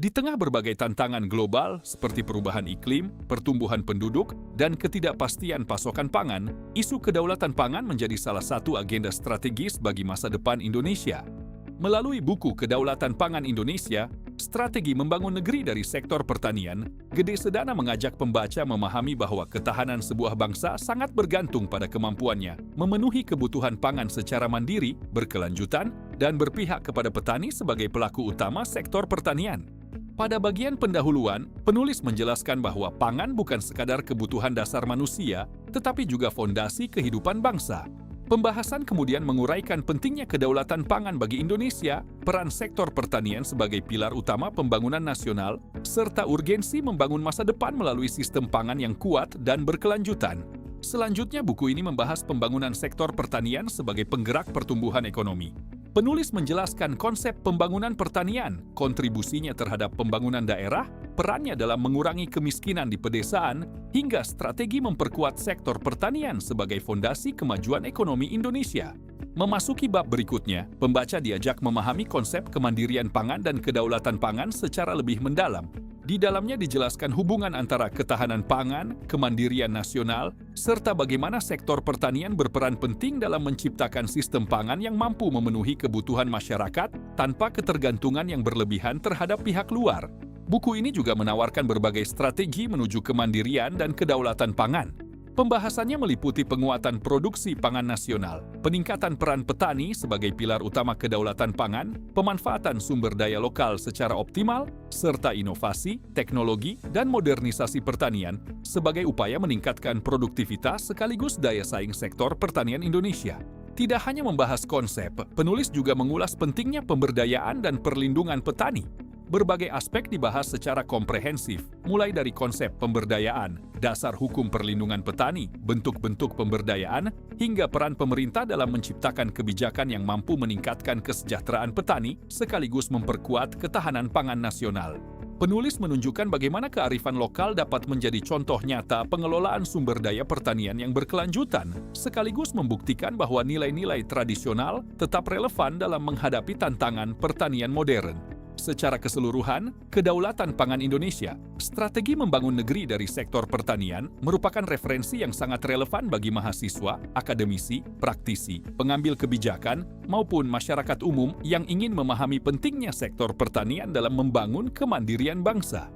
Di tengah berbagai tantangan global seperti perubahan iklim, pertumbuhan penduduk, dan ketidakpastian pasokan pangan, isu kedaulatan pangan menjadi salah satu agenda strategis bagi masa depan Indonesia. Melalui buku Kedaulatan Pangan Indonesia, Strategi Membangun Negeri dari Sektor Pertanian, Gede Sedana mengajak pembaca memahami bahwa ketahanan sebuah bangsa sangat bergantung pada kemampuannya memenuhi kebutuhan pangan secara mandiri, berkelanjutan, dan berpihak kepada petani sebagai pelaku utama sektor pertanian. Pada bagian pendahuluan, penulis menjelaskan bahwa pangan bukan sekadar kebutuhan dasar manusia, tetapi juga fondasi kehidupan bangsa. Pembahasan kemudian menguraikan pentingnya kedaulatan pangan bagi Indonesia, peran sektor pertanian sebagai pilar utama pembangunan nasional, serta urgensi membangun masa depan melalui sistem pangan yang kuat dan berkelanjutan. Selanjutnya, buku ini membahas pembangunan sektor pertanian sebagai penggerak pertumbuhan ekonomi. Penulis menjelaskan konsep pembangunan pertanian, kontribusinya terhadap pembangunan daerah, perannya dalam mengurangi kemiskinan di pedesaan, hingga strategi memperkuat sektor pertanian sebagai fondasi kemajuan ekonomi Indonesia. Memasuki bab berikutnya, pembaca diajak memahami konsep kemandirian pangan dan kedaulatan pangan secara lebih mendalam. Di dalamnya dijelaskan hubungan antara ketahanan pangan, kemandirian nasional, serta bagaimana sektor pertanian berperan penting dalam menciptakan sistem pangan yang mampu memenuhi kebutuhan masyarakat tanpa ketergantungan yang berlebihan terhadap pihak luar. Buku ini juga menawarkan berbagai strategi menuju kemandirian dan kedaulatan pangan. Pembahasannya meliputi penguatan produksi pangan nasional, peningkatan peran petani sebagai pilar utama kedaulatan pangan, pemanfaatan sumber daya lokal secara optimal, serta inovasi, teknologi, dan modernisasi pertanian sebagai upaya meningkatkan produktivitas sekaligus daya saing sektor pertanian Indonesia. Tidak hanya membahas konsep, penulis juga mengulas pentingnya pemberdayaan dan perlindungan petani. Berbagai aspek dibahas secara komprehensif, mulai dari konsep pemberdayaan, dasar hukum perlindungan petani, bentuk-bentuk pemberdayaan, hingga peran pemerintah dalam menciptakan kebijakan yang mampu meningkatkan kesejahteraan petani sekaligus memperkuat ketahanan pangan nasional. Penulis menunjukkan bagaimana kearifan lokal dapat menjadi contoh nyata pengelolaan sumber daya pertanian yang berkelanjutan, sekaligus membuktikan bahwa nilai-nilai tradisional tetap relevan dalam menghadapi tantangan pertanian modern. Secara keseluruhan, kedaulatan pangan Indonesia, strategi membangun negeri dari sektor pertanian merupakan referensi yang sangat relevan bagi mahasiswa, akademisi, praktisi, pengambil kebijakan, maupun masyarakat umum yang ingin memahami pentingnya sektor pertanian dalam membangun kemandirian bangsa.